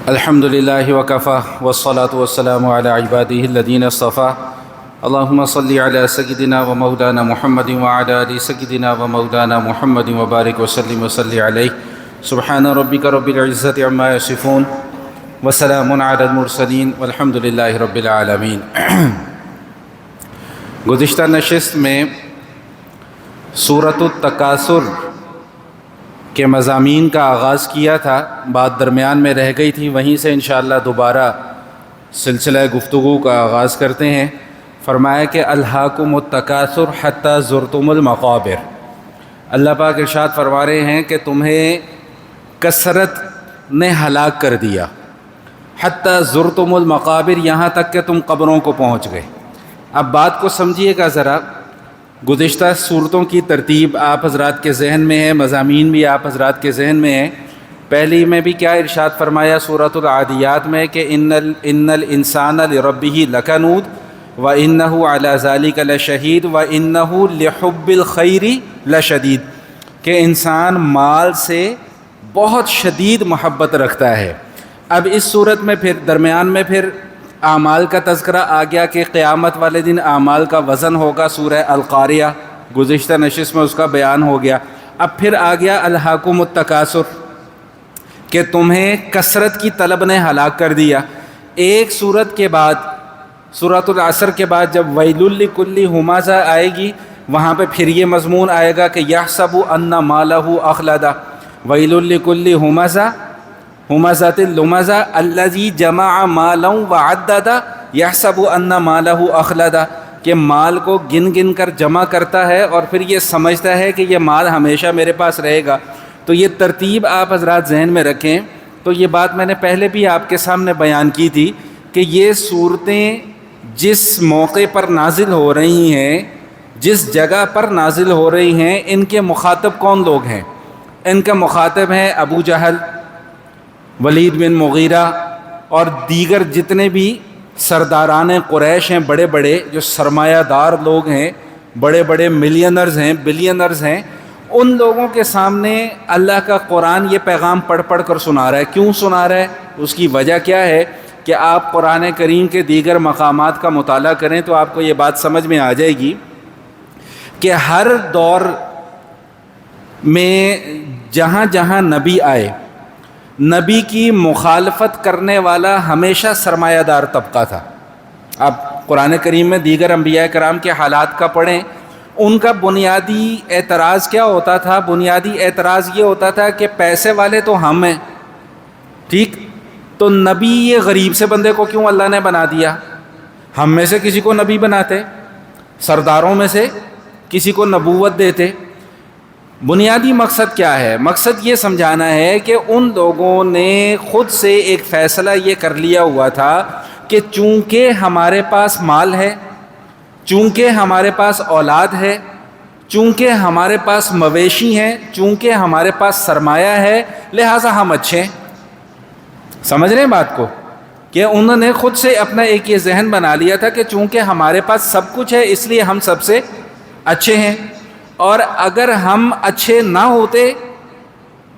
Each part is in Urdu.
الحمد لله وكفى والصلاة والسلام على عباده الذين اصطفى اللهم صل على سيدنا ومولانا محمد وعلى آل سيدنا ومولانا محمد وبارك وسلم وصل عليه سبحان ربك رب العزة عما يصفون وسلام على المرسلين والحمد لله رب العالمين۔ گزشتہ نشست میں سورۃ التکاثر کے مضامین کا آغاز کیا تھا، بات درمیان میں رہ گئی تھی، وہیں سے انشاءاللہ دوبارہ سلسلہ گفتگو کا آغاز کرتے ہیں۔ فرمایا کہ الہاکم التکاثر حتی زرتم المقابر۔ اللہ پاک ارشاد فرما رہے ہیں کہ تمہیں کثرت نے ہلاک کر دیا، حتی زرتم المقابر، یہاں تک کہ تم قبروں کو پہنچ گئے۔ اب بات کو سمجھیے گا ذرا، گزشتہ صورتوں کی ترتیب آپ حضرات کے ذہن میں ہے، مضامین بھی آپ حضرات کے ذہن میں ہیں۔ پہلی میں بھی کیا ارشاد فرمایا سورۃ العادیات میں کہ ان الانسان لربہ لکنود وانہ علی ذلک لشہید وانہ لحب الخیر لشدید، کہ انسان مال سے بہت شدید محبت رکھتا ہے۔ اب اس صورت میں پھر درمیان میں پھر اعمال کا تذکرہ آ گیا کہ قیامت والے دن اعمال کا وزن ہوگا، سورہ القاریہ گزشتہ نشست میں اس کا بیان ہو گیا۔ اب پھر آ گیا الہاکم التکاثر، کہ تمہیں کثرت کی طلب نے ہلاک کر دیا۔ ایک صورت کے بعد، سورۃ العصر کے بعد جب ویل لکل ہمزہ آئے گی، وہاں پہ پھر یہ مضمون آئے گا کہ یحسب ان مالہ اخلدہ، ویل لکل ہمزۃ لمزہ الذی جمع مالا وعددہ یحسب ان مالہ اخلدہ، کہ مال کو گن گن کر جمع کرتا ہے اور پھر یہ سمجھتا ہے کہ یہ مال ہمیشہ میرے پاس رہے گا۔ تو یہ ترتیب آپ حضرات ذہن میں رکھیں۔ تو یہ بات میں نے پہلے بھی آپ کے سامنے بیان کی تھی کہ یہ صورتیں جس موقع پر نازل ہو رہی ہیں، جس جگہ پر نازل ہو رہی ہیں، ان کے مخاطب کون لوگ ہیں؟ ان کے مخاطب ہیں ابو جہل، ولید بن مغیرہ اور دیگر جتنے بھی سرداران قریش ہیں، بڑے بڑے جو سرمایہ دار لوگ ہیں، بڑے بڑے ملینرز ہیں، بلینرز ہیں، ان لوگوں کے سامنے اللہ کا قرآن یہ پیغام پڑھ پڑھ کر سنا رہا ہے۔ کیوں سنا رہا ہے؟ اس کی وجہ کیا ہے کہ آپ قرآن کریم کے دیگر مقامات کا مطالعہ کریں تو آپ کو یہ بات سمجھ میں آ جائے گی کہ ہر دور میں جہاں جہاں نبی آئے، نبی کی مخالفت کرنے والا ہمیشہ سرمایہ دار طبقہ تھا۔ اب قرآن کریم میں دیگر انبیاء کرام کے حالات کا پڑھیں، ان کا بنیادی اعتراض کیا ہوتا تھا؟ بنیادی اعتراض یہ ہوتا تھا کہ پیسے والے تو ہم ہیں، ٹھیک، تو نبی یہ غریب سے بندے کو کیوں اللہ نے بنا دیا؟ ہم میں سے کسی کو نبی بناتے، سرداروں میں سے کسی کو نبوت دیتے۔ بنیادی مقصد کیا ہے؟ مقصد یہ سمجھانا ہے کہ ان لوگوں نے خود سے ایک فیصلہ یہ کر لیا ہوا تھا کہ چونکہ ہمارے پاس مال ہے، چونکہ ہمارے پاس اولاد ہے، چونکہ ہمارے پاس مویشی ہیں، چونکہ ہمارے پاس سرمایہ ہے، لہٰذا ہم اچھے ہیں۔ سمجھ رہے ہیں بات کو؟ کہ انہوں نے خود سے اپنا ایک یہ ذہن بنا لیا تھا کہ چونکہ ہمارے پاس سب کچھ ہے اس لیے ہم سب سے اچھے ہیں، اور اگر ہم اچھے نہ ہوتے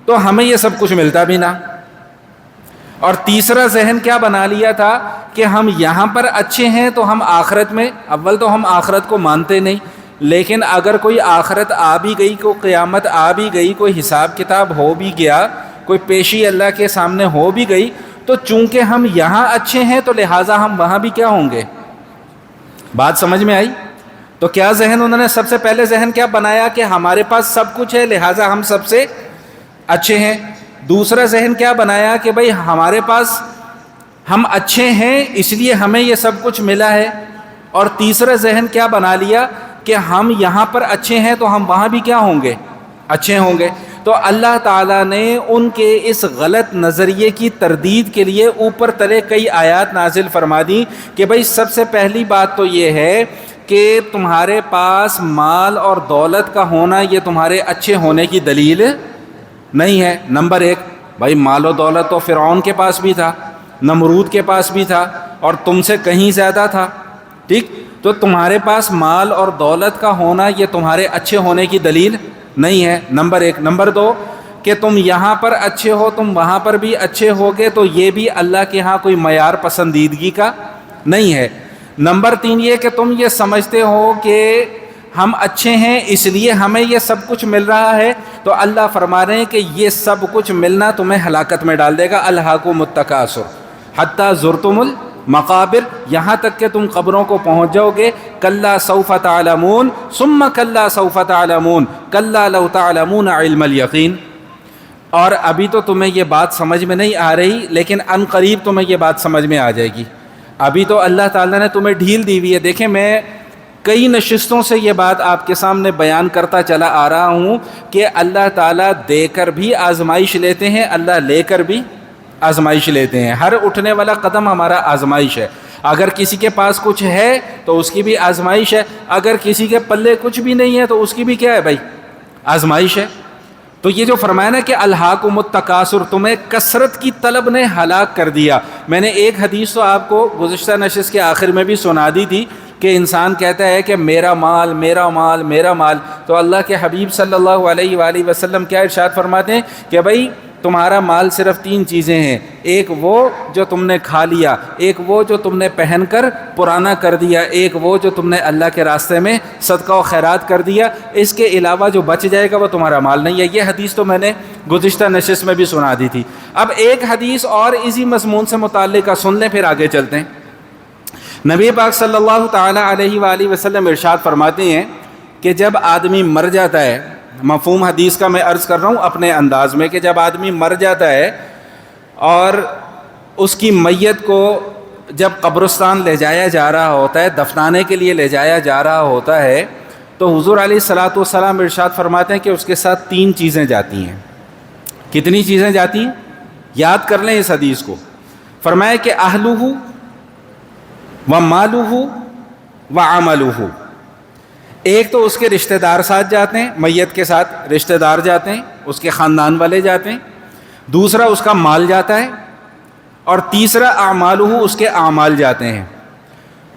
تو ہمیں یہ سب کچھ ملتا بھی نہ۔ اور تیسرا ذہن کیا بنا لیا تھا کہ ہم یہاں پر اچھے ہیں تو ہم آخرت میں، اول تو ہم آخرت کو مانتے نہیں، لیکن اگر کوئی آخرت آ بھی گئی، کوئی قیامت آ بھی گئی، کوئی حساب کتاب ہو بھی گیا، کوئی پیشی اللہ کے سامنے ہو بھی گئی، تو چونکہ ہم یہاں اچھے ہیں تو لہٰذا ہم وہاں بھی کیا ہوں گے۔ بات سمجھ میں آئی؟ تو کیا ذہن انہوں نے سب سے پہلے ذہن کیا بنایا کہ ہمارے پاس سب کچھ ہے لہٰذا ہم سب سے اچھے ہیں۔ دوسرا ذہن کیا بنایا کہ بھئی ہمارے پاس ہم اچھے ہیں اس لیے ہمیں یہ سب کچھ ملا ہے۔ اور تیسرا ذہن کیا بنا لیا کہ ہم یہاں پر اچھے ہیں تو ہم وہاں بھی کیا ہوں گے، اچھے ہوں گے۔ تو اللہ تعالیٰ نے ان کے اس غلط نظریے کی تردید کے لیے اوپر تلے کئی آیات نازل فرما دی کہ بھئی سب سے پہلی بات تو یہ ہے کہ تمہارے پاس مال اور دولت کا ہونا یہ تمہارے اچھے ہونے کی دلیل نہیں ہے۔ نمبر ایک، بھائی مال و دولت تو فرعون کے پاس بھی تھا، نمرود کے پاس بھی تھا، اور تم سے کہیں زیادہ تھا، ٹھیک، تو تمہارے پاس مال اور دولت کا ہونا یہ تمہارے اچھے ہونے کی دلیل نہیں ہے، نمبر ایک۔ نمبر دو، کہ تم یہاں پر اچھے ہو تم وہاں پر بھی اچھے ہوگے تو یہ بھی اللہ کے ہاں کوئی معیار پسندیدگی کا نہیں ہے۔ نمبر 3 یہ کہ تم یہ سمجھتے ہو کہ ہم اچھے ہیں اس لیے ہمیں یہ سب کچھ مل رہا ہے، تو اللہ فرما رہے ہیں کہ یہ سب کچھ ملنا تمہیں ہلاکت میں ڈال دے گا۔ الہاکم التکاثر حتی زرتم المقابر، یہاں تک کہ تم قبروں کو پہنچ جاؤ گے۔ کلا سوف تعلمون ثم کلا سوف تعلمون کلا لو تعلمون علم الیقین۔ اور ابھی تو تمہیں یہ بات سمجھ میں نہیں آ رہی، لیکن ان قریب تمہیں یہ بات سمجھ میں آ جائے گی۔ ابھی تو اللہ تعالیٰ نے تمہیں ڈھیل دی ہوئی ہے۔ دیکھیں میں کئی نشستوں سے یہ بات آپ کے سامنے بیان کرتا چلا آ رہا ہوں کہ اللہ تعالیٰ دے کر بھی آزمائش لیتے ہیں، اللہ لے کر بھی آزمائش لیتے ہیں۔ ہر اٹھنے والا قدم ہمارا آزمائش ہے۔ اگر کسی کے پاس کچھ ہے تو اس کی بھی آزمائش ہے، اگر کسی کے پلے کچھ بھی نہیں ہے تو اس کی بھی کیا ہے بھائی؟ آزمائش ہے۔ تو یہ جو فرمایا نا کہ الہاکم التکاثر، تمہیں کثرت کی طلب نے ہلاک کر دیا۔ میں نے ایک حدیث تو آپ کو گزشتہ نشست کے آخر میں بھی سنا دی تھی کہ انسان کہتا ہے کہ میرا مال میرا مال میرا مال، تو اللہ کے حبیب صلی اللہ علیہ وآلہ وسلم کیا ارشاد فرماتے ہیں کہ بھائی تمہارا مال صرف 3 چیزیں ہیں، ایک وہ جو تم نے کھا لیا، ایک وہ جو تم نے پہن کر پرانا کر دیا، ایک وہ جو تم نے اللہ کے راستے میں صدقہ و خیرات کر دیا، اس کے علاوہ جو بچ جائے گا وہ تمہارا مال نہیں ہے۔ یہ حدیث تو میں نے گزشتہ نشست میں بھی سنا دی تھی۔ اب ایک حدیث اور اسی مضمون سے متعلقہ سن لیں، پھر آگے چلتے ہیں۔ نبی پاک صلی اللہ تعالیٰ علیہ وآلہ وسلم ارشاد فرماتے ہیں کہ جب آدمی مر جاتا ہے، مفہوم حدیث کا میں عرض کر رہا ہوں اپنے انداز میں، کہ جب آدمی مر جاتا ہے اور اس کی میت کو جب قبرستان لے جایا جا رہا ہوتا ہے، دفنانے کے لیے لے جایا جا رہا ہوتا ہے، تو حضور علیہ الصلوۃ والسلام ارشاد فرماتے ہیں کہ اس کے ساتھ 3 چیزیں جاتی ہیں۔ کتنی چیزیں جاتی ہیں؟ یاد کر لیں اس حدیث کو۔ فرمایا کہ اہلہ ومالہ وعملہ، ایک تو اس کے رشتہ دار ساتھ جاتے ہیں، میت کے ساتھ رشتہ دار جاتے ہیں، اس کے خاندان والے جاتے ہیں، دوسرا اس کا مال جاتا ہے، اور تیسرا اعمالہ، اس کے اعمال جاتے ہیں۔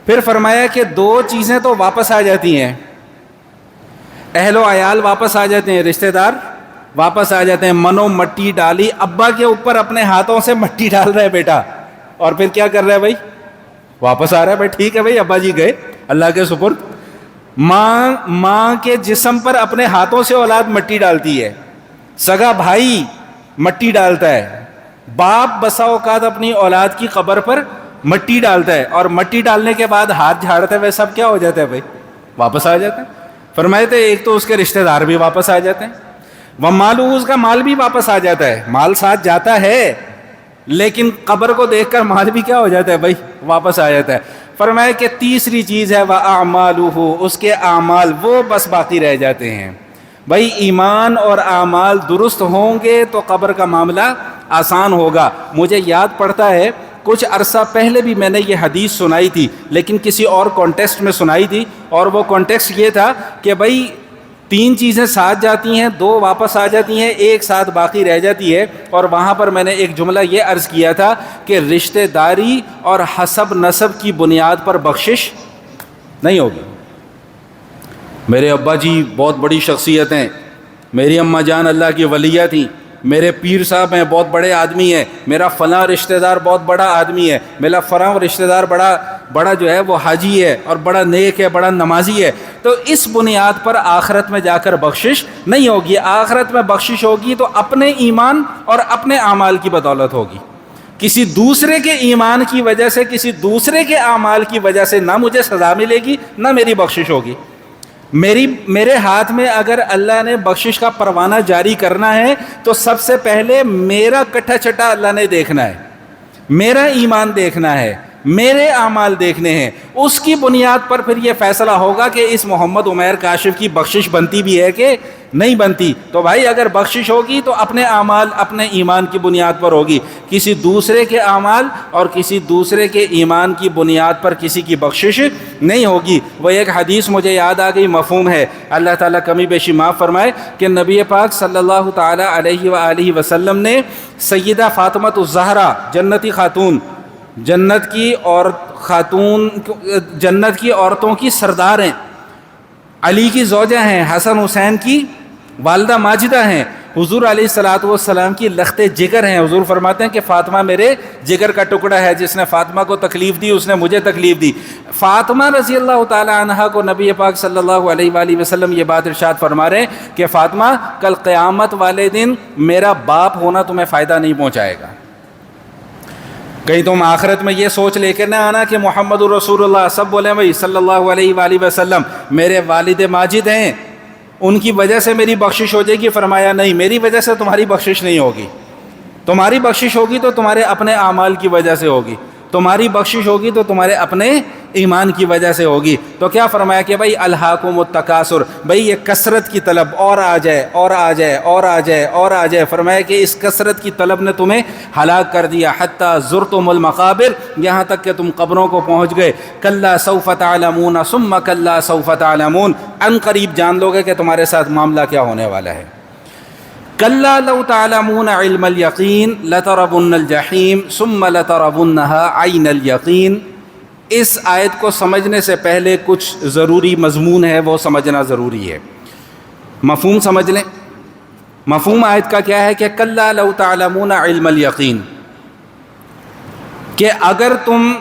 پھر فرمایا کہ 2 چیزیں تو واپس آ جاتی ہیں، اہل و عیال واپس آ جاتے ہیں، رشتہ دار واپس آ جاتے ہیں۔ منو مٹی ڈالی، ابا کے اوپر اپنے ہاتھوں سے مٹی ڈال رہا ہے بیٹا، اور پھر کیا کر رہا ہے بھائی؟ واپس آ رہا ہے۔ بھائی ٹھیک ہے بھائی، ابا جی گئے اللہ کے سپرد۔ ماں کے جسم پر اپنے ہاتھوں سے اولاد مٹی ڈالتی ہے، سگا بھائی مٹی ڈالتا ہے، باپ بسا اوقات اپنی اولاد کی قبر پر مٹی ڈالتا ہے، اور مٹی ڈالنے کے بعد ہاتھ جھاڑتا ہے، وہ سب کیا ہو جاتا ہے بھائی؟ واپس آ جاتا ہے۔ فرمائے تھے ایک تو اس کے رشتہ دار بھی واپس آ جاتے ہیں، ومالہ، اس کا مال بھی واپس آ جاتا ہے، مال ساتھ جاتا ہے لیکن قبر کو دیکھ کر مال بھی کیا ہو جاتا ہے بھائی؟ واپس آ جاتا ہے۔ فرمایا کہ تیسری چیز ہے وَأَعْمَالُهُ، اس کے اعمال وہ بس باقی رہ جاتے ہیں۔ بھائی ایمان اور اعمال درست ہوں گے تو قبر کا معاملہ آسان ہوگا۔ مجھے یاد پڑتا ہے کچھ عرصہ پہلے بھی میں نے یہ حدیث سنائی تھی، لیکن کسی اور کانٹیکسٹ میں سنائی تھی، اور وہ کانٹیکسٹ یہ تھا کہ بھائی 3 چیزیں ساتھ جاتی ہیں، 2 واپس آ جاتی ہیں، ایک ساتھ باقی رہ جاتی ہے۔ اور وہاں پر میں نے ایک جملہ یہ عرض کیا تھا کہ رشتہ داری اور حسب نسب کی بنیاد پر بخشش نہیں ہوگی۔ میرے ابا جی بہت بڑی شخصیت ہیں، میری اماں جان اللہ کی ولیہ تھیں، میرے پیر صاحب ہیں بہت بڑے آدمی ہیں، میرا فلاں رشتہ دار بہت بڑا آدمی ہے، میرا فلاں رشتہ دار بڑا جو ہے وہ حاجی ہے اور بڑا نیک ہے، بڑا نمازی ہے، تو اس بنیاد پر آخرت میں جا کر بخشش نہیں ہوگی۔ آخرت میں بخشش ہوگی تو اپنے ایمان اور اپنے اعمال کی بدولت ہوگی۔ کسی دوسرے کے ایمان کی وجہ سے، کسی دوسرے کے اعمال کی وجہ سے نہ مجھے سزا ملے گی نہ میری بخشش ہوگی۔ میرے ہاتھ میں اگر اللہ نے بخشش کا پروانہ جاری کرنا ہے تو سب سے پہلے میرا کٹھا چٹا اللہ نے دیکھنا ہے، میرا ایمان دیکھنا ہے، میرے اعمال دیکھنے ہیں۔ اس کی بنیاد پر پھر یہ فیصلہ ہوگا کہ اس محمد عمیر کاشف کی بخشش بنتی بھی ہے کہ نہیں بنتی۔ تو بھائی اگر بخشش ہوگی تو اپنے اعمال اپنے ایمان کی بنیاد پر ہوگی، کسی دوسرے کے اعمال اور کسی دوسرے کے ایمان کی بنیاد پر کسی کی بخشش نہیں ہوگی۔ وہ ایک حدیث مجھے یاد آ گئی، مفہوم ہے، اللہ تعالیٰ کمی بیشی معاف فرمائے، کہ نبی پاک صلی اللہ تعالیٰ علیہ وآلہ وسلم نے سیدہ فاطمۃ الزہرا، جنتی خاتون، جنت کی عورتوں کی سردار ہیں، علی کی زوجہ ہیں، حسن حسین کی والدہ ماجدہ ہیں، حضور علیہ الصلوۃ والسلام کی لخت جگر ہیں. حضور فرماتے ہیں کہ فاطمہ میرے جگر کا ٹکڑا ہے، جس نے فاطمہ کو تکلیف دی اس نے مجھے تکلیف دی. فاطمہ رضی اللہ تعالی عنہا کو نبی پاک صلی اللہ علیہ وآلہ وسلم یہ بات ارشاد فرما رہے ہیں کہ فاطمہ کل قیامت والے دن میرا باپ ہونا تمہیں فائدہ نہیں پہنچائے گا. کہیں تم آخرت میں یہ سوچ لے کر نہ آنا کہ محمد الرسول اللہ، سب بولیں بھائی صلی اللہ علیہ وآلہ وسلم میرے والد ماجد ہیں، ان کی وجہ سے میری بخشش ہو جائے گی. فرمایا نہیں، میری وجہ سے تمہاری بخشش نہیں ہوگی. تمہاری بخشش ہوگی تو تمہارے اپنے اعمال کی وجہ سے ہوگی، تمہاری بخشش ہوگی تو تمہارے اپنے ایمان کی وجہ سے ہوگی. تو کیا فرمایا کہ بھائی الہاکم التکاثر، بھائی یہ کثرت کی طلب، اور آ جائے اور آ جائے اور آ جائے اور آ جائے. فرمایا کہ اس کثرت کی طلب نے تمہیں ہلاک کر دیا. حتی زرتم المقابر، یہاں تک کہ تم قبروں کو پہنچ گئے. کلا سوف تعلمون ثم کلا سوف تعلمون، ان قریب جان لو گے کہ تمہارے ساتھ معاملہ کیا ہونے والا ہے. کلا لو تعلمون علم الیقین لترون الجحیم ثم لترونها عین الیقین. اس آیت کو سمجھنے سے پہلے کچھ ضروری مضمون ہے، وہ سمجھنا ضروری ہے. مفہوم سمجھ لیں. مفہوم آیت کا کیا ہے کہ کلا لو تعلمون علم الیقین، کہ اگر تم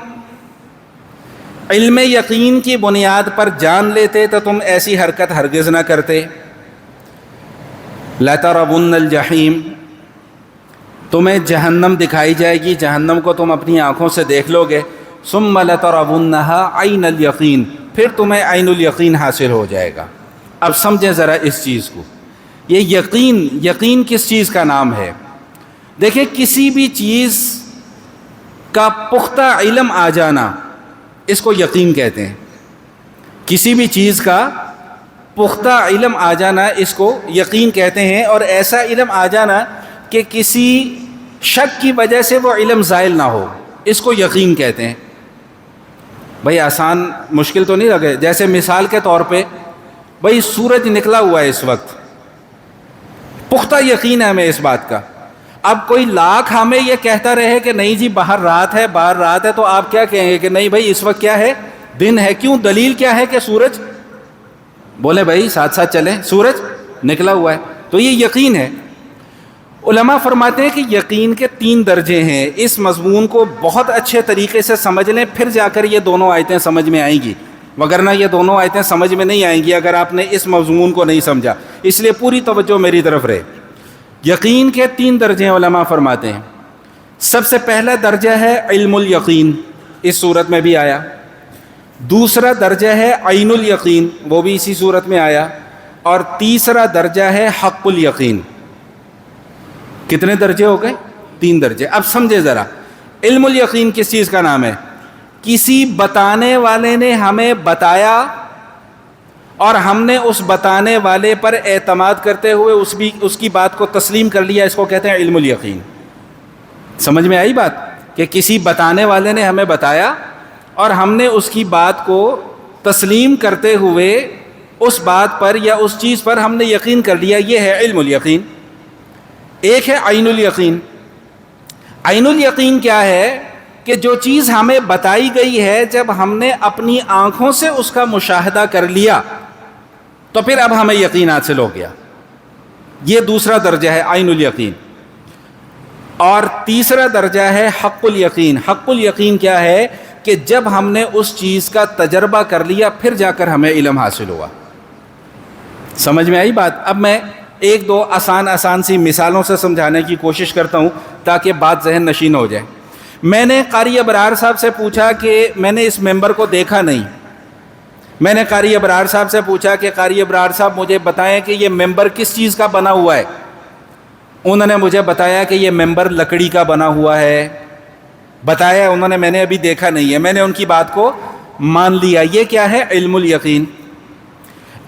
علم یقین کی بنیاد پر جان لیتے تو تم ایسی حرکت ہرگز نہ کرتے. لَتَرَوُنَّ الْجَحِيمَ، تمہیں جہنم دکھائی جائے گی، جہنم کو تم اپنی آنکھوں سے دیکھ لو گے. ثُمَّ لَتَرَوُنَّهَا عَيْنَ الْيَقِينَ، پھر تمہیں عین الیقین حاصل ہو جائے گا. اب سمجھیں ذرا اس چیز کو. یہ یقین کس چیز کا نام ہے؟ دیکھیں، کسی بھی چیز کا پختہ علم آ جانا اس کو یقین کہتے ہیں. کسی بھی چیز کا پختہ علم آ جانا اس کو یقین کہتے ہیں. اور ایسا علم آ جانا کہ کسی شک کی وجہ سے وہ علم زائل نہ ہو، اس کو یقین کہتے ہیں. بھائی آسان مشکل تو نہیں لگے؟ جیسے مثال کے طور پہ بھائی سورج نکلا ہوا ہے اس وقت، پختہ یقین ہے ہمیں اس بات کا. اب کوئی لاکھ ہمیں یہ کہتا رہے کہ نہیں جی باہر رات ہے، باہر رات ہے، تو آپ کیا کہیں گے کہ نہیں بھائی اس وقت کیا ہے؟ دن ہے. کیوں؟ دلیل کیا ہے کہ سورج، بولے بھائی ساتھ ساتھ چلیں، سورج نکلا ہوا ہے. تو یہ یقین ہے. علماء فرماتے ہیں کہ یقین کے 3 درجے ہیں. اس مضمون کو بہت اچھے طریقے سے سمجھ لیں، پھر جا کر یہ دونوں آیتیں سمجھ میں آئیں گی، وگرنہ یہ دونوں آیتیں سمجھ میں نہیں آئیں گی اگر آپ نے اس مضمون کو نہیں سمجھا. اس لیے پوری توجہ میری طرف رہے. یقین کے 3 درجے علماء فرماتے ہیں. سب سے پہلا درجہ ہے علم الیقین، اس صورت میں بھی آیا. دوسرا درجہ ہے عین الیقین، وہ بھی اسی صورت میں آیا. اور تیسرا درجہ ہے حق الیقین. کتنے درجے ہو گئے؟ 3 درجے. اب سمجھے ذرا، علم الیقین کس چیز کا نام ہے؟ کسی بتانے والے نے ہمیں بتایا اور ہم نے اس بتانے والے پر اعتماد کرتے ہوئے اس کی بات کو تسلیم کر لیا، اس کو کہتے ہیں علم الیقین. سمجھ میں آئی بات؟ کہ کسی بتانے والے نے ہمیں بتایا اور ہم نے اس کی بات کو تسلیم کرتے ہوئے اس بات پر یا اس چیز پر ہم نے یقین کر لیا، یہ ہے علم الیقین. ایک ہے عین الیقین. عین الیقین کیا ہے؟ کہ جو چیز ہمیں بتائی گئی ہے جب ہم نے اپنی آنکھوں سے اس کا مشاہدہ کر لیا تو پھر اب ہمیں یقین حاصل ہو گیا. یہ دوسرا درجہ ہے عین الیقین. اور تیسرا درجہ ہے حق الیقین. حق الیقین کیا ہے؟ کہ جب ہم نے اس چیز کا تجربہ کر لیا پھر جا کر ہمیں علم حاصل ہوا. سمجھ میں آئی بات؟ اب میں 1-2 آسان سی مثالوں سے سمجھانے کی کوشش کرتا ہوں تاکہ بات ذہن نشین ہو جائے. میں نے قاری ابرار صاحب سے پوچھا کہ میں نے اس ممبر کو دیکھا نہیں. میں نے قاری ابرار صاحب سے پوچھا کہ قاری ابرار صاحب مجھے بتائیں کہ یہ ممبر کس چیز کا بنا ہوا ہے. انہوں نے مجھے بتایا کہ یہ ممبر لکڑی کا بنا ہوا ہے. بتایا انہوں نے، میں نے ابھی دیکھا نہیں ہے. میں نے ان کی بات کو مان لیا. یہ کیا ہے؟ علم الیقین.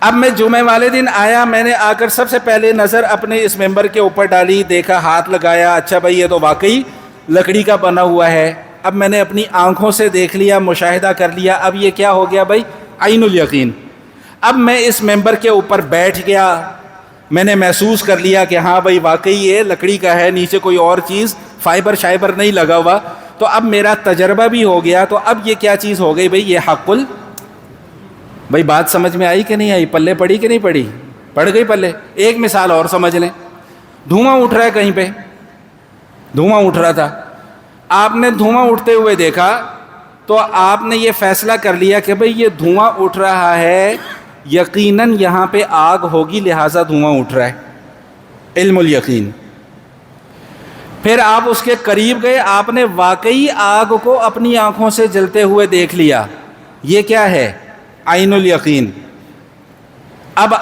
اب میں جمعے والے دن آیا، میں نے آ کر سب سے پہلے نظر اپنے اس ممبر کے اوپر ڈالی، دیکھا، ہاتھ لگایا، اچھا بھائی یہ تو واقعی لکڑی کا بنا ہوا ہے. اب میں نے اپنی آنکھوں سے دیکھ لیا، مشاہدہ کر لیا. اب یہ کیا ہو گیا بھائی؟ عین الیقین. اب میں اس ممبر کے اوپر بیٹھ گیا، میں نے محسوس کر لیا کہ ہاں بھائی واقعی یہ لکڑی کا ہے، نیچے کوئی اور چیز فائبر شائبر نہیں لگا ہوا. تو اب میرا تجربہ بھی ہو گیا. تو اب یہ کیا چیز ہو گئی بھائی؟ یہ حق بھائی بات سمجھ میں آئی کہ نہیں آئی؟ پلے پڑی کہ نہیں پڑی؟ پڑ گئی پلے. ایک مثال اور سمجھ لیں. دھواں اٹھ رہا ہے کہیں پہ، دھواں اٹھ رہا تھا، آپ نے دھواں اٹھتے ہوئے دیکھا تو آپ نے یہ فیصلہ کر لیا کہ بھئی یہ دھواں اٹھ رہا ہے، یقیناً یہاں پہ آگ ہوگی لہٰذا دھواں اٹھ رہا ہے، علم الیقین۔ پھر آپ اس کے قریب گئے، آپ نے واقعی آگ کو اپنی آنکھوں سے جلتے ہوئے دیکھ لیا، یہ کیا ہے؟ عین الیقین۔ اب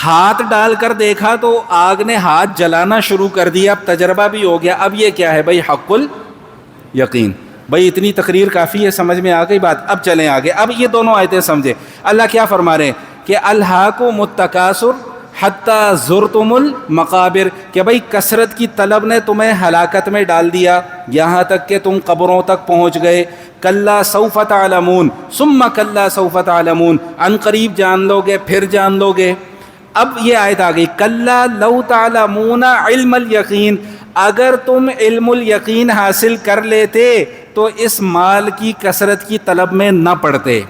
ہاتھ ڈال کر دیکھا تو آگ نے ہاتھ جلانا شروع کر دیا، اب تجربہ بھی ہو گیا، اب یہ کیا ہے بھائی؟ حق الیقین۔ بھائی اتنی تقریر کافی ہے، سمجھ میں آ گئی بات؟ اب چلیں آگے، اب یہ دونوں آیتیں سمجھیں۔ اللہ کیا فرما رہے ہیں کہ الہاکم التکاثر حتی زرتم المقابر، کہ بھائی کثرت کی طلب نے تمہیں ہلاکت میں ڈال دیا یہاں تک کہ تم قبروں تک پہنچ گئے۔ کلا سوف تعلمون ثم کلا سوف تعلمون، ان قریب جان لو گے پھر جان لو گے۔ اب یہ آیت آ گئی، کلا لو تعلمون علم الیقین، اگر تم علم الیقین حاصل کر لیتے تو اس مال کی کثرت کی طلب میں نہ پڑتے۔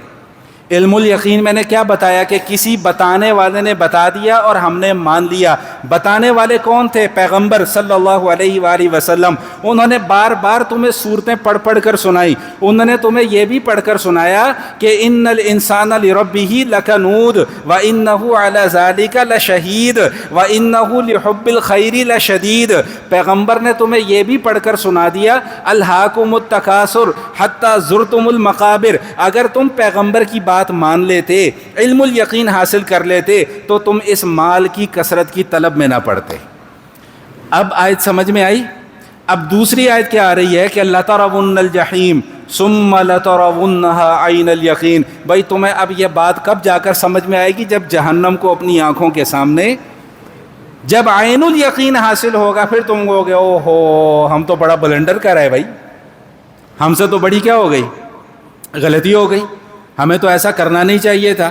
علم الیقین میں نے کیا بتایا کہ کسی بتانے والے نے بتا دیا اور ہم نے مان لیا۔ بتانے والے کون تھے؟ پیغمبر صلی اللہ علیہ وآلہ وسلم۔ انہوں نے بار بار تمہیں صورتیں پڑھ پڑھ کر سنائی، انہوں نے تمہیں یہ بھی پڑھ کر سنایا کہ ان الانسان لربہ لکنود وانہ علی ذلک لشہید وانہ لحب الخیر لشدید۔ پیغمبر نے تمہیں یہ بھی پڑھ کر سنا دیا الہاکم التکاثر حتی زرتم المقابر، اگر تم پیغمبر کی بات مان لیتے، علم الیقین حاصل کر لیتے تو تم اس مال کی کثرت کی طلب میں نہ پڑتے۔ اب آیت سمجھ میں آئی؟ اب دوسری آیت کیا آ رہی ہے کہ لَتَرَوُنَّ الْجَحِيمَ ثُمَّ لَتَرَوُنَّهَا عَيْنَ الْيَقِينِ۔ بھائی تمہیں اب یہ بات کب جا کر سمجھ میں آئے گی؟ جب جہنم کو اپنی آنکھوں کے سامنے، جب عین الیقین حاصل ہوگا، پھر تم کہو گے او ہو ہم تو بڑا بلنڈر کر رہے بھائی، ہم سے تو بڑی کیا ہو گئی؟ غلطی ہو گئی، ہمیں تو ایسا کرنا نہیں چاہیے تھا۔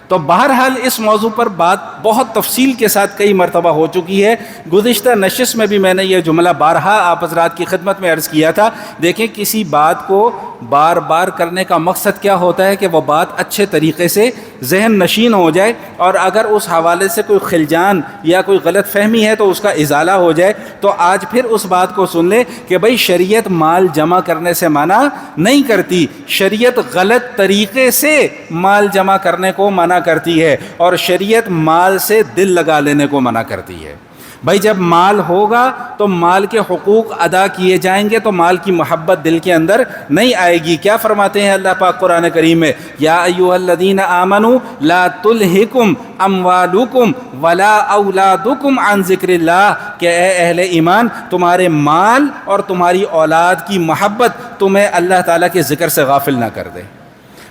تو بہرحال اس موضوع پر بات بہت تفصیل کے ساتھ کئی مرتبہ ہو چکی ہے، گزشتہ نشست میں بھی میں نے یہ جملہ بارہا آپ حضرات کی خدمت میں عرض کیا تھا۔ دیکھیں کسی بات کو بار بار کرنے کا مقصد کیا ہوتا ہے کہ وہ بات اچھے طریقے سے ذہن نشین ہو جائے، اور اگر اس حوالے سے کوئی خلجان یا کوئی غلط فہمی ہے تو اس کا ازالہ ہو جائے۔ تو آج پھر اس بات کو سن لیں کہ بھئی شریعت مال جمع کرنے سے منع نہیں کرتی، شریعت غلط طریقے سے مال جمع کرنے کو منع کرتی ہے، اور شریعت مال سے دل لگا لینے کو منع کرتی ہے۔ بھائی جب مال ہوگا تو مال کے حقوق ادا کیے جائیں گے تو مال کی محبت دل کے اندر نہیں آئے گی۔ کیا فرماتے ہیں اللہ پاک قرآن کریم میں؟ یا ایھا الذین آمنوا لا تلھکم اموالکم ولا اولادکم عن ذکر اللہ، کہ اے اہل ایمان تمہارے مال اور تمہاری اولاد کی محبت تمہیں اللہ تعالیٰ کے ذکر سے غافل نہ کر دے۔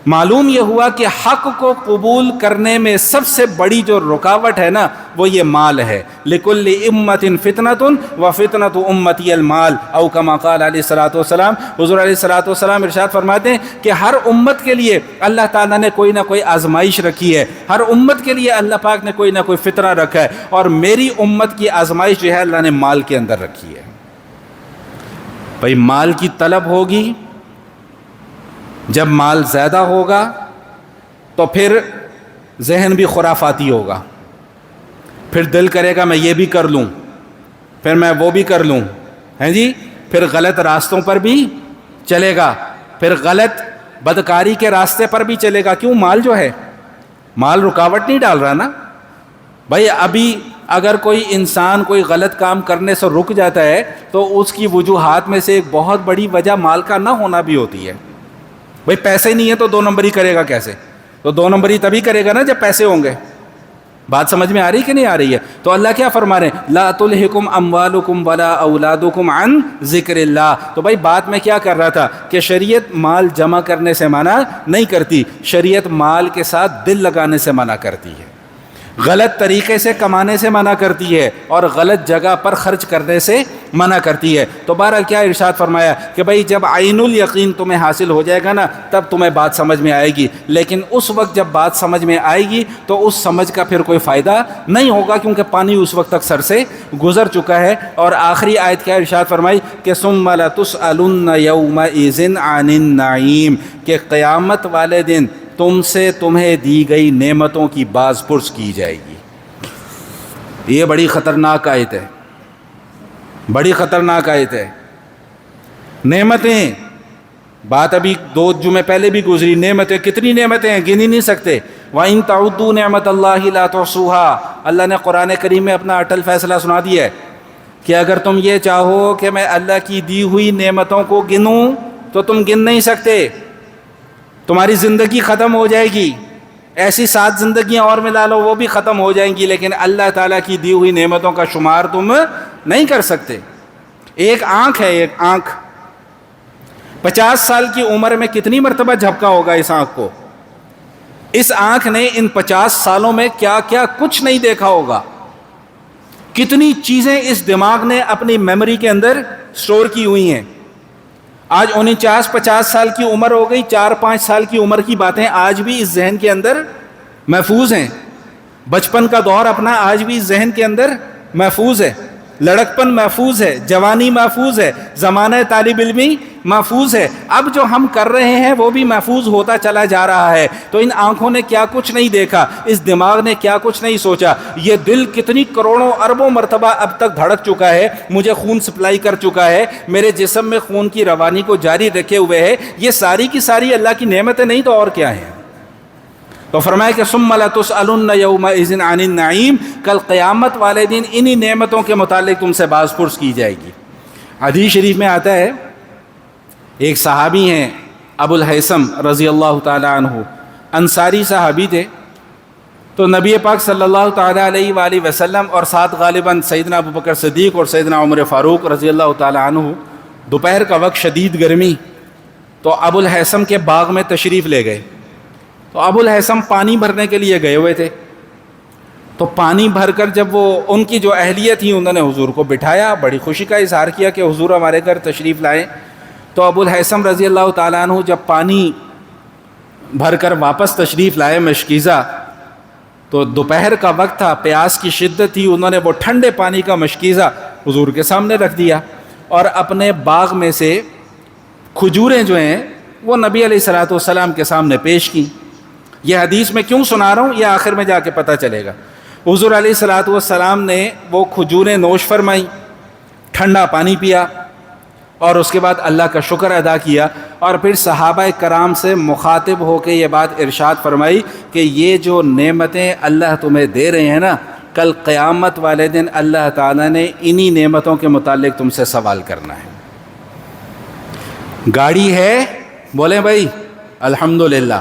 معلوم یہ ہوا کہ حق کو قبول کرنے میں سب سے بڑی جو رکاوٹ ہے نا وہ یہ مال ہے۔ لِكُلِّ أُمَّةٍ فِتْنَةٌ وَفِتْنَةُ أُمَّتِيَ الْمَالِ او کما قال علیہ الصلوۃ والسلام۔ حضور علیہ الصلوۃ والسلام ارشاد فرماتے ہیں کہ ہر امت کے لیے اللہ تعالیٰ نے کوئی نہ کوئی آزمائش رکھی ہے، ہر امت کے لیے اللہ پاک نے کوئی نہ کوئی فتنہ رکھا ہے، اور میری امت کی آزمائش جو ہے اللہ نے مال کے اندر رکھی ہے۔ بھائی مال کی طلب ہوگی، جب مال زیادہ ہوگا تو پھر ذہن بھی خرافاتی ہوگا، پھر دل کرے گا میں یہ بھی کر لوں، پھر میں وہ بھی کر لوں، ہیں جی، پھر غلط راستوں پر بھی چلے گا، پھر غلط بدکاری کے راستے پر بھی چلے گا۔ کیوں؟ مال جو ہے، مال رکاوٹ نہیں ڈال رہا نا۔ بھائی ابھی اگر کوئی انسان کوئی غلط کام کرنے سے رک جاتا ہے تو اس کی وجوہات میں سے ایک بہت بڑی وجہ مال کا نہ ہونا بھی ہوتی ہے۔ بھائی پیسے نہیں ہے تو دو نمبری کرے گا کیسے؟ تو دو نمبری تبھی کرے گا نا جب پیسے ہوں گے۔ بات سمجھ میں آ رہی کہ نہیں آ رہی ہے؟ تو اللہ کیا فرما رہے ہیں؟ لا تلھکم اموالکم ولا اولادکم عن ذکر اللہ۔ تو بھائی بات میں کیا کر رہا تھا کہ شریعت مال جمع کرنے سے منع نہیں کرتی، شریعت مال کے ساتھ دل لگانے سے منع کرتی ہے، غلط طریقے سے کمانے سے منع کرتی ہے، اور غلط جگہ پر خرچ کرنے سے منع کرتی ہے۔ تو بہرحال کیا ارشاد فرمایا کہ بھائی جب عین الیقین تمہیں حاصل ہو جائے گا نا تب تمہیں بات سمجھ میں آئے گی، لیکن اس وقت جب بات سمجھ میں آئے گی تو اس سمجھ کا پھر کوئی فائدہ نہیں ہوگا، کیونکہ پانی اس وقت تک سر سے گزر چکا ہے۔ اور آخری آیت کیا ارشاد فرمائی کہ ثم لتسألن یومئذ عن النعیم، کہ قیامت والے دن تم سے تمہیں دی گئی نعمتوں کی باز پرس کی جائے گی۔ یہ بڑی خطرناک آیت ہے، بڑی خطرناک آیت ہے۔ نعمتیں، بات ابھی 2 جمعے پہلے بھی گزری، نعمتیں کتنی نعمتیں ہیں، گن ہی نہیں سکتے۔ وَإِن تَعُدُّوا نِعْمَتَ اللَّهِ لَا تُحْصُوهَا، اللہ نے قرآن کریم میں اپنا اٹل فیصلہ سنا دیا ہے کہ اگر تم یہ چاہو کہ میں اللہ کی دی ہوئی نعمتوں کو گنوں تو تم گن نہیں سکتے، تمہاری زندگی ختم ہو جائے گی، ایسی 7 زندگیاں اور ملا لو وہ بھی ختم ہو جائیں گی، لیکن اللہ تعالیٰ کی دی ہوئی نعمتوں کا شمار تم نہیں کر سکتے۔ ایک آنکھ ہے، ایک آنکھ 50 سال کی عمر میں کتنی مرتبہ جھپکا ہوگا اس آنکھ کو؟ اس آنکھ نے ان 50 سالوں میں کیا کیا کچھ نہیں دیکھا ہوگا، کتنی چیزیں اس دماغ نے اپنی میموری کے اندر سٹور کی ہوئی ہیں۔ آج 49-50 سال کی عمر ہو گئی، 4-5 سال کی عمر کی باتیں آج بھی اس ذہن کے اندر محفوظ ہیں، بچپن کا دور اپنا آج بھی اس ذہن کے اندر محفوظ ہے، لڑکپن محفوظ ہے، جوانی محفوظ ہے، زمانہ طالب علمی محفوظ ہے، اب جو ہم کر رہے ہیں وہ بھی محفوظ ہوتا چلا جا رہا ہے۔ تو ان آنکھوں نے کیا کچھ نہیں دیکھا، اس دماغ نے کیا کچھ نہیں سوچا، یہ دل کتنی کروڑوں اربوں مرتبہ اب تک دھڑک چکا ہے، مجھے خون سپلائی کر چکا ہے، میرے جسم میں خون کی روانی کو جاری رکھے ہوئے ہے، یہ ساری کی ساری اللہ کی نعمتیں نہیں تو اور کیا ہیں؟ تو فرمایا کہ ثم لتسألن یومئذ عن النعیم، کل قیامت والے دن انہی نعمتوں کے متعلق تم سے باز پرس کی جائے گی۔ حدیث شریف میں آتا ہے، ایک صحابی ہیں ابو الہیثم رضی اللہ تعالی عنہ، انصاری صحابی تھے، تو نبی پاک صلی اللہ تعالی علیہ وآلہ وسلم اور ساتھ غالباً سیدنا ابوبکر صدیق اور سیدنا عمر فاروق رضی اللہ تعالی عنہ، دوپہر کا وقت، شدید گرمی، تو ابو الہیثم کے باغ میں تشریف لے گئے۔ تو ابو الہیثم پانی بھرنے کے لیے گئے ہوئے تھے، تو پانی بھر کر جب وہ ان کی جو اہلیہ تھی انہوں نے حضور کو بٹھایا، بڑی خوشی کا اظہار کیا کہ حضور ہمارے گھر تشریف لائیں۔ تو ابو الہیثم رضی اللہ تعالیٰ عنہ جب پانی بھر کر واپس تشریف لائے مشکیزہ، تو دوپہر کا وقت تھا، پیاس کی شدت تھی، انہوں نے وہ ٹھنڈے پانی کا مشکیزہ حضور کے سامنے رکھ دیا اور اپنے باغ میں سے کھجوریں جو ہیں وہ نبی علیہ الصلوۃ والسلام کے سامنے پیش کی۔ یہ حدیث میں کیوں سنا رہا ہوں، یہ آخر میں جا کے پتہ چلے گا۔ حضور علیہ الصلوۃ والسلام نے وہ کھجوریں نوش فرمائیں، ٹھنڈا پانی پیا اور اس کے بعد اللہ کا شکر ادا کیا، اور پھر صحابہ کرام سے مخاطب ہو کے یہ بات ارشاد فرمائی کہ یہ جو نعمتیں اللہ تمہیں دے رہے ہیں نا، کل قیامت والے دن اللہ تعالیٰ نے انہی نعمتوں کے متعلق تم سے سوال کرنا ہے۔ گاڑی ہے، بولیں بھائی الحمدللہ،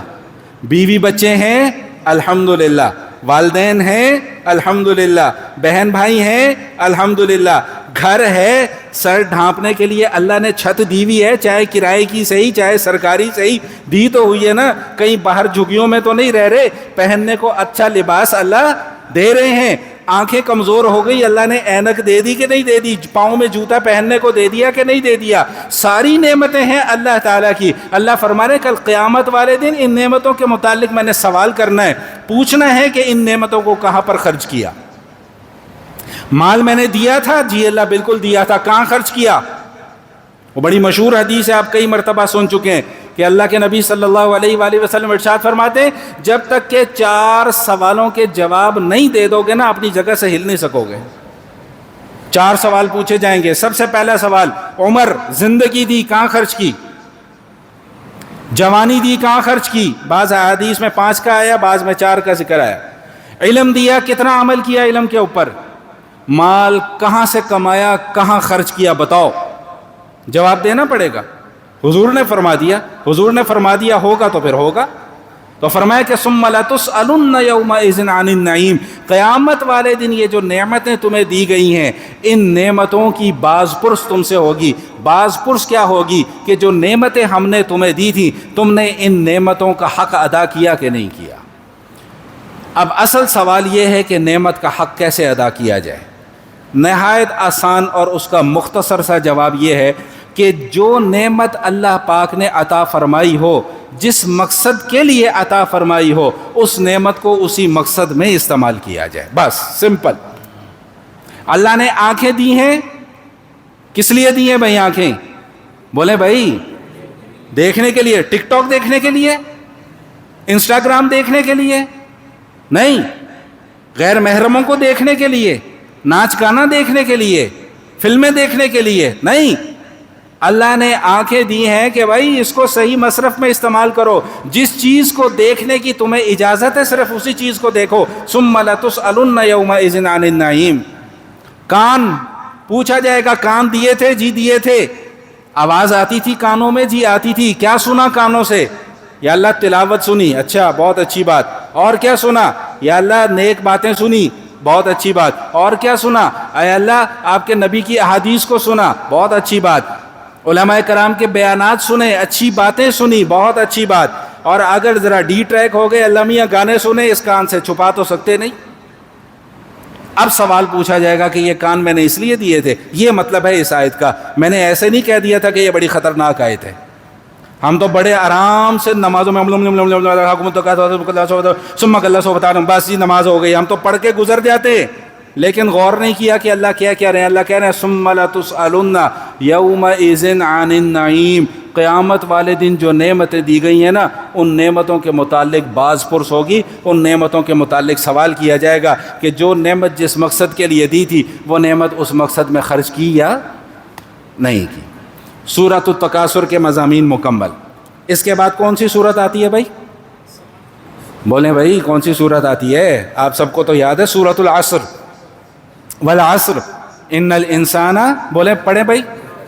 بیوی بچے ہیں الحمدللہ، والدین ہیں الحمدللہ، بہن بھائی ہیں الحمدللہ، گھر ہے، سر ڈھانپنے کے لیے اللہ نے چھت دی ہوئی ہے، چاہے کرائے کی صحیح چاہے سرکاری صحیح، دی تو ہوئی ہے نا، کہیں باہر جھگیوں میں تو نہیں رہ رہے، پہننے کو اچھا لباس اللہ دے رہے ہیں، آنکھیں کمزور ہو گئی اللہ نے اینک دے دی کہ نہیں دے دی، پاؤں میں جوتا پہننے کو دے دیا کہ نہیں دے دیا، ساری نعمتیں ہیں اللہ تعالیٰ کی۔ اللہ فرما رہے کل قیامت والے دن ان نعمتوں کے متعلق میں نے سوال کرنا ہے، پوچھنا ہے کہ ان نعمتوں کو کہاں پر خرچ کیا۔ مال میں نے دیا تھا، جی اللہ بالکل دیا تھا، کہاں خرچ کیا؟ وہ بڑی مشہور حدیث ہے، آپ کئی مرتبہ سن چکے ہیں کہ اللہ کے نبی صلی اللہ علیہ وآلہ وسلم ارشاد فرماتے ہیں جب تک کہ 4 سوالوں کے جواب نہیں دے دو گے نا اپنی جگہ سے ہل نہیں سکو گے۔ 4 سوال پوچھے جائیں گے۔ سب سے پہلا سوال، عمر زندگی دی کہاں خرچ کی؟ جوانی دی کہاں خرچ کی؟ بعض احادیث میں 5 کا آیا، بعض میں 4 کا ذکر آیا۔ علم دیا، کتنا عمل کیا علم کے اوپر؟ مال کہاں سے کمایا، کہاں خرچ کیا، بتاؤ، جواب دینا پڑے گا۔ حضور نے فرما دیا، حضور نے فرما دیا ہوگا تو پھر ہوگا۔ تو فرمایا کہ ثم لتسألن یومئذ عن النعیم، قیامت والے دن یہ جو نعمتیں تمہیں دی گئی ہیں ان نعمتوں کی باز پرس تم سے ہوگی۔ باز پرس کیا ہوگی؟ کہ جو نعمتیں ہم نے تمہیں دی تھی تم نے ان نعمتوں کا حق ادا کیا کہ نہیں کیا۔ اب اصل سوال یہ ہے کہ نعمت کا حق کیسے ادا کیا جائے۔ نہایت آسان اور اس کا مختصر سا جواب یہ ہے کہ جو نعمت اللہ پاک نے عطا فرمائی ہو، جس مقصد کے لیے عطا فرمائی ہو، اس نعمت کو اسی مقصد میں استعمال کیا جائے، بس سمپل۔ اللہ نے آنکھیں دی ہیں، کس لیے دی ہیں بھائی آنکھیں؟ بولے بھائی دیکھنے کے لیے، ٹک ٹاک دیکھنے کے لیے، انسٹاگرام دیکھنے کے لیے نہیں، غیر محرموں کو دیکھنے کے لیے، ناچ گانا دیکھنے کے لیے، فلمیں دیکھنے کے لیے نہیں، اللہ نے آنکھیں دی ہیں کہ بھائی اس کو صحیح مصرف میں استعمال کرو، جس چیز کو دیکھنے کی تمہیں اجازت ہے صرف اسی چیز کو دیکھو۔ ثم لتسألن یومئذ عن النعیم۔ کان پوچھا جائے گا، کان دیے تھے؟ جی دیے تھے۔ آواز آتی تھی کانوں میں؟ جی آتی تھی۔ کیا سنا کانوں سے؟ یا اللہ تلاوت سنی، اچھا بہت اچھی بات۔ اور کیا سنا؟ یا اللہ نیک باتیں سنی، بہت اچھی بات۔ اور کیا سنا؟ اے اللہ آپ کے نبی کی احادیث کو سنا، بہت اچھی بات۔ علماء کرام کے بیانات سنے، اچھی باتیں سنی، بہت اچھی بات۔ اور اگر ذرا ڈی ٹریک ہو گئے، اللہ میاں گانے سنے، اس کان سے چھپا تو سکتے نہیں۔ اب سوال پوچھا جائے گا کہ یہ کان میں نے اس لیے دیے تھے، یہ مطلب ہے اس آیت کا، میں نے ایسے نہیں کہہ دیا تھا کہ یہ بڑی خطرناک آیت ہے۔ ہم تو بڑے آرام سے نمازوں میں بس جی نماز ہو گئی، ہم تو پڑھ کے گزر جاتے ہیں، لیکن غور نہیں کیا کہ اللہ کیا کہہ رہے ہیں۔ اللہ کہہ رہے ہیں ثم لتسألن یومئذ عن النعیم، قیامت والے دن جو نعمتیں دی گئی ہیں نا، ان نعمتوں کے متعلق باز پرس ہوگی، ان نعمتوں کے متعلق سوال کیا جائے گا کہ جو نعمت جس مقصد کے لیے دی تھی وہ نعمت اس مقصد میں خرچ کی یا نہیں کی۔ سورۃ التکاثر کے مضامین مکمل۔ اس کے بعد کون سی سورت آتی ہے بھائی؟ بولیں بھائی کون سی سورت آتی ہے؟ آپ سب کو تو یاد ہے سورۃ العصر، والعصر ان الانسان، بولیں پڑھیں بھائی،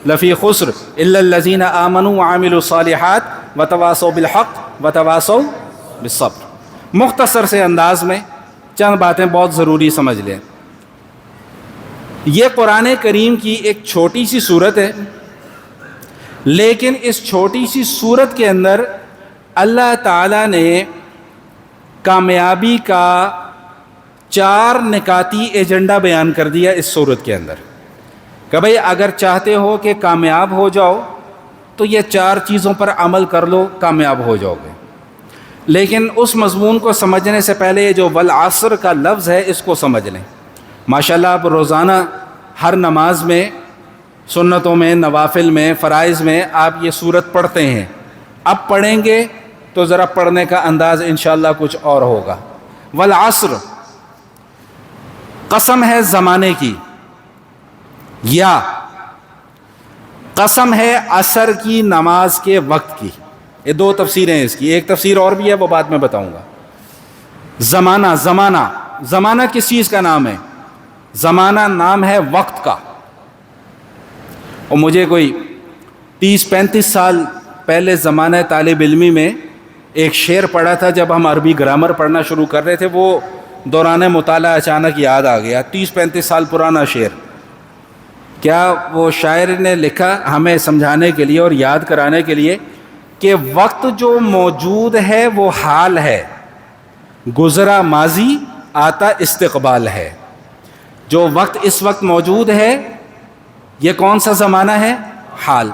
لفی خسر الا الذین آمنوا وعملوا الصالحات وتواصوا بالحق وتواصوا بالصبر۔ مختصر سے انداز میں چند باتیں بہت ضروری سمجھ لیں۔ یہ قرآن کریم کی ایک چھوٹی سی سورت ہے، لیکن اس چھوٹی سی سورت کے اندر اللہ تعالیٰ نے کامیابی کا 4 نکاتی ایجنڈا بیان کر دیا اس سورت کے اندر کہ بھئی اگر چاہتے ہو کہ کامیاب ہو جاؤ تو یہ 4 چیزوں پر عمل کر لو، کامیاب ہو جاؤ گے۔ لیکن اس مضمون کو سمجھنے سے پہلے یہ جو والعصر کا لفظ ہے اس کو سمجھ لیں۔ ماشاءاللہ آپ روزانہ ہر نماز میں، سنتوں میں، نوافل میں، فرائض میں آپ یہ سورت پڑھتے ہیں۔ اب پڑھیں گے تو ذرا پڑھنے کا انداز انشاءاللہ کچھ اور ہوگا۔ والعصر قسم ہے زمانے کی، یا قسم ہے عصر کی نماز کے وقت کی۔ یہ 2 تفسیریں ہیں اس کی، ایک تفسیر اور بھی ہے وہ بعد میں بتاؤں گا۔ زمانہ، زمانہ، زمانہ کس چیز کا نام ہے؟ زمانہ نام ہے وقت کا۔ اور مجھے کوئی 30-35 سال پہلے زمانہ طالب علمی میں ایک شعر پڑھا تھا، جب ہم عربی گرامر پڑھنا شروع کر رہے تھے، وہ دوران مطالعہ اچانک یاد آ گیا۔ 30-35 سال پرانا شعر، کیا وہ شاعر نے لکھا ہمیں سمجھانے کے لیے اور یاد کرانے کے لیے کہ وقت جو موجود ہے وہ حال ہے، گزرا ماضی، آتا استقبال ہے۔ جو وقت اس وقت موجود ہے یہ کون سا زمانہ ہے؟ حال۔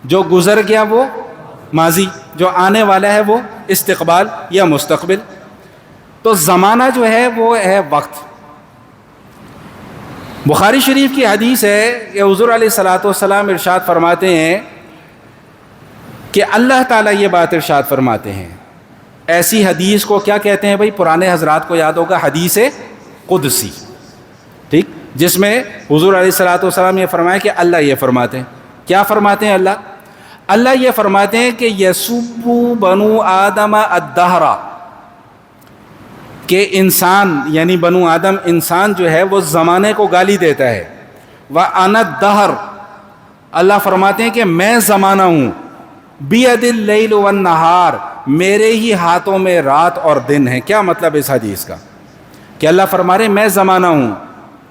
جو گزر گیا وہ ماضی، جو آنے والا ہے وہ استقبال یا مستقبل۔ تو زمانہ جو ہے وہ ہے وقت۔ بخاری شریف کی حدیث ہے کہ حضور علیہ الصلوۃ والسلام ارشاد فرماتے ہیں کہ اللہ تعالیٰ یہ بات ارشاد فرماتے ہیں، ایسی حدیث کو کیا کہتے ہیں بھائی؟ پرانے حضرات کو یاد ہوگا، حدیث قدسی، ٹھیک، جس میں حضور علیہ الصلوۃ والسلام یہ فرمایا کہ اللہ یہ فرماتے ہیں۔ کیا فرماتے ہیں اللہ یہ فرماتے ہیں کہ یسب بنو آدم الدہر، کہ انسان یعنی بنو آدم، انسان جو ہے وہ زمانے کو گالی دیتا ہے۔ وَأَنَا الدَّهْرُ، اللہ فرماتے ہیں کہ میں زمانہ ہوں۔ بِيَدِ اللَّيْلُ وَالنَّهَارُ، میرے ہی ہاتھوں میں رات اور دن ہے۔ کیا مطلب اس حدیث کا؟ کہ اللہ فرما رہے ہیں میں زمانہ ہوں۔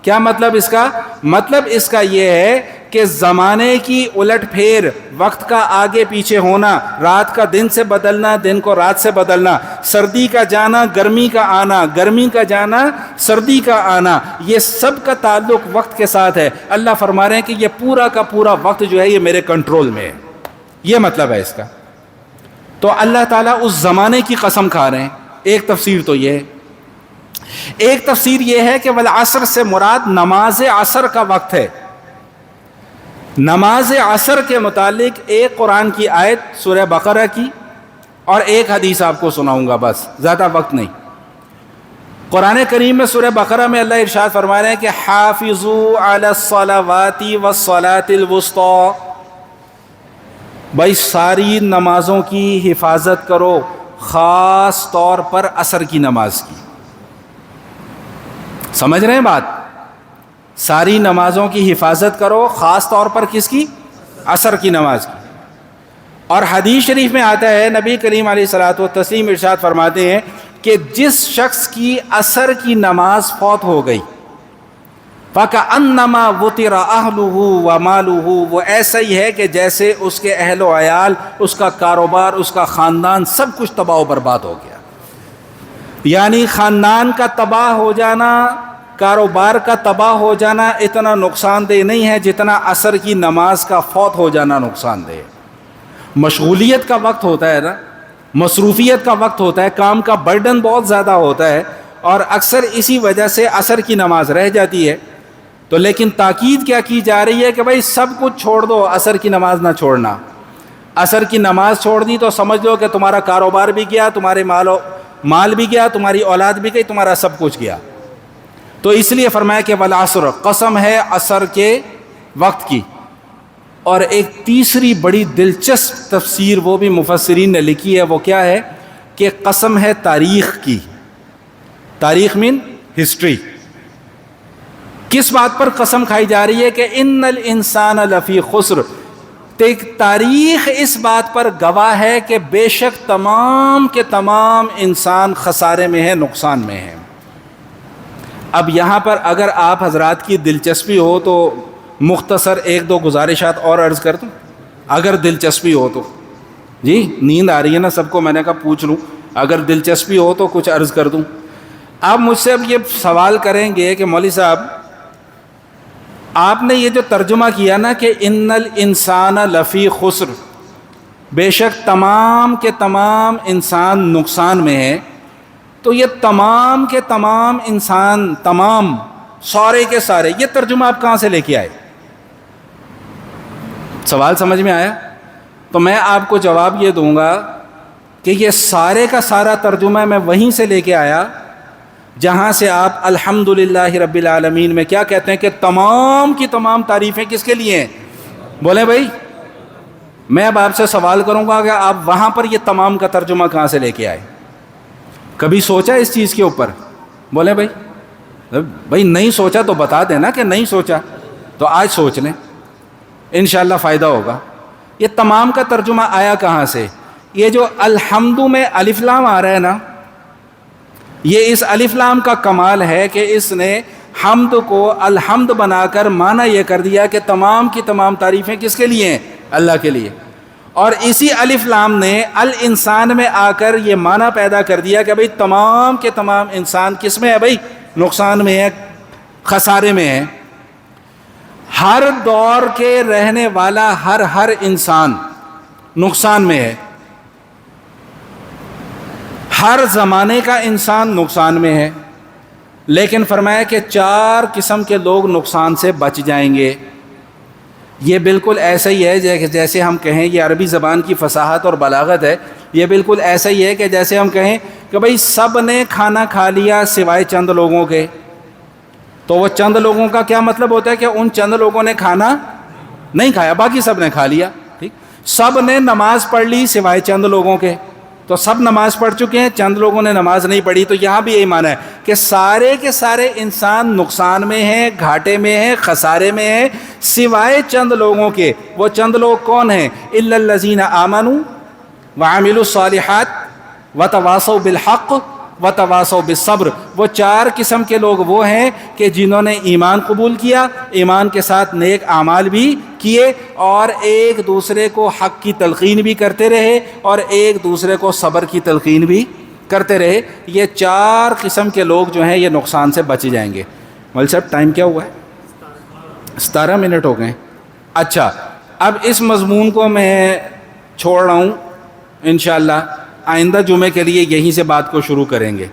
کیا مطلب اس کا؟ مطلب اس کا یہ ہے کہ زمانے کی الٹ پھیر، وقت کا آگے پیچھے ہونا، رات کا دن سے بدلنا، دن کو رات سے بدلنا، سردی کا جانا، گرمی کا آنا، گرمی کا جانا، سردی کا آنا، یہ سب کا تعلق وقت کے ساتھ ہے۔ اللہ فرما رہے ہیں کہ یہ پورا کا پورا وقت جو ہے یہ میرے کنٹرول میں ہے۔ یہ مطلب ہے اس کا۔ تو اللہ تعالیٰ اس زمانے کی قسم کھا رہے ہیں۔ ایک تفسیر تو یہ ہے۔ ایک تفسیر یہ ہے کہ والعصر سے مراد نماز عصر کا وقت ہے۔ نماز عصر کے متعلق ایک قرآن کی آیت سورہ بقرہ کی اور ایک حدیث آپ کو سناؤں گا، بس زیادہ وقت نہیں۔ قرآن کریم میں سورہ بقرہ میں اللہ ارشاد فرما رہے ہیں کہ حافظوا علی الصلوات والصلاۃ الوسطی، بھائی ساری نمازوں کی حفاظت کرو، خاص طور پر عصر کی نماز کی۔ سمجھ رہے ہیں بات؟ ساری نمازوں کی حفاظت کرو، خاص طور پر کس کی؟ عصر کی نماز کی۔ اور حدیث شریف میں آتا ہے، نبی کریم علیہ الصلوۃ والتسلیم ارشاد فرماتے ہیں کہ جس شخص کی عصر کی نماز فوت ہو گئی، فَكَأَنَّمَا وُطِرَ أَهْلُهُ وَمَالُهُ، وہ ایسا ہی ہے کہ جیسے اس کے اہل و عیال، اس کا کاروبار، اس کا خاندان سب کچھ تباہ و برباد ہو گیا۔ یعنی خاندان کا تباہ ہو جانا، کاروبار کا تباہ ہو جانا اتنا نقصان دہ نہیں ہے جتنا عصر کی نماز کا فوت ہو جانا نقصان دہ ہے۔ مشغولیت کا وقت ہوتا ہے نا، مصروفیت کا وقت ہوتا ہے، کام کا برڈن بہت زیادہ ہوتا ہے، اور اکثر اسی وجہ سے عصر کی نماز رہ جاتی ہے۔ تو لیکن تاکید کیا کی جا رہی ہے کہ بھائی سب کچھ چھوڑ دو، عصر کی نماز نہ چھوڑنا۔ عصر کی نماز چھوڑ دی تو سمجھ لو کہ تمہارا کاروبار بھی گیا، تمہارے مال بھی گیا، تمہاری اولاد بھی گئی، تمہارا سب کچھ گیا۔ تو اس لیے فرمایا کہ والعصر، قسم ہے عصر کے وقت کی۔ اور ایک تیسری بڑی دلچسپ تفسیر وہ بھی مفسرین نے لکھی ہے، وہ کیا ہے کہ قسم ہے تاریخ کی۔ تاریخ مین ہسٹری۔ کس بات پر قسم کھائی جا رہی ہے کہ ان الانسان لفی خسر، تاریخ اس بات پر گواہ ہے کہ بے شک تمام کے تمام انسان خسارے میں ہیں، نقصان میں ہیں۔ اب یہاں پر اگر آپ حضرات کی دلچسپی ہو تو مختصر ایک دو گزارشات اور عرض کر دوں، اگر دلچسپی ہو تو۔ جی نیند آ رہی ہے نا سب کو، میں نے کہا پوچھ لوں، اگر دلچسپی ہو تو کچھ عرض کر دوں۔ آپ مجھ سے اب یہ سوال کریں گے کہ مولوی صاحب آپ نے یہ جو ترجمہ کیا نا کہ ان الانسان لفی خسر، بے شک تمام کے تمام انسان نقصان میں ہیں، تو یہ تمام کے تمام انسان، تمام سارے کے سارے، یہ ترجمہ آپ کہاں سے لے کے آئے؟ سوال سمجھ میں آیا؟ تو میں آپ کو جواب یہ دوں گا کہ یہ سارے کا سارا ترجمہ میں وہیں سے لے کے آیا جہاں سے آپ الحمدللہ رب العالمین میں کیا کہتے ہیں کہ تمام کی تمام تعریفیں کس کے لیے ہیں؟ بولیں بھائی، میں اب آپ سے سوال کروں گا کہ آپ وہاں پر یہ تمام کا ترجمہ کہاں سے لے کے آئے؟ کبھی سوچا اس چیز کے اوپر؟ بولیں بھائی، بھائی نہیں سوچا تو بتا دینا کہ نہیں سوچا، تو آج سوچ لیں، انشاءاللہ فائدہ ہوگا۔ یہ تمام کا ترجمہ آیا کہاں سے؟ یہ جو الحمد میں الف لام آ رہا ہے نا، یہ اس الف لام کا کمال ہے کہ اس نے حمد کو الحمد بنا کر معنی یہ کر دیا کہ تمام کی تمام تعریفیں کس کے لیے ہیں؟ اللہ کے لیے۔ اور اسی الف لام نے الانسان میں آ کر یہ معنی پیدا کر دیا کہ بھئی تمام کے تمام انسان کس میں ہے؟ بھئی نقصان میں ہے، خسارے میں ہے۔ ہر دور کے رہنے والا ہر انسان نقصان میں ہے، ہر زمانے کا انسان نقصان میں ہے، لیکن فرمایا کہ 4 قسم کے لوگ نقصان سے بچ جائیں گے۔ یہ بالکل ایسا ہی ہے جیسے ہم کہیں، یہ عربی زبان کی فصاحت اور بلاغت ہے، یہ بالکل ایسا ہی ہے کہ جیسے ہم کہیں کہ بھئی سب نے کھانا کھا لیا سوائے چند لوگوں کے، تو وہ چند لوگوں کا کیا مطلب ہوتا ہے کہ ان چند لوگوں نے کھانا نہیں کھایا، باقی سب نے کھا لیا۔ ٹھیک، سب نے نماز پڑھ لی سوائے چند لوگوں کے، تو سب نماز پڑھ چکے ہیں، چند لوگوں نے نماز نہیں پڑھی۔ تو یہاں بھی یہی معنی ہے کہ سارے کے سارے انسان نقصان میں ہیں، گھاٹے میں ہیں، خسارے میں ہیں، سوائے چند لوگوں کے۔ وہ چند لوگ کون ہیں؟ الا الذین آمنوا وعملوا الصالحات وتواصوا بالحق وتواصوا بالصبر۔ وہ 4 قسم کے لوگ وہ ہیں کہ جنہوں نے ایمان قبول کیا، ایمان کے ساتھ نیک اعمال بھی کیے، اور ایک دوسرے کو حق کی تلقین بھی کرتے رہے، اور ایک دوسرے کو صبر کی تلقین بھی کرتے رہے۔ یہ 4 قسم کے لوگ جو ہیں یہ نقصان سے بچ جائیں گے۔ مول صاحب ٹائم کیا ہوا ہے؟ 17 منٹ ہو گئے۔ اچھا، اب اس مضمون کو میں چھوڑ رہا ہوں، انشاءاللہ آئندہ جمعے کے لیے یہیں سے بات کو شروع کریں گے۔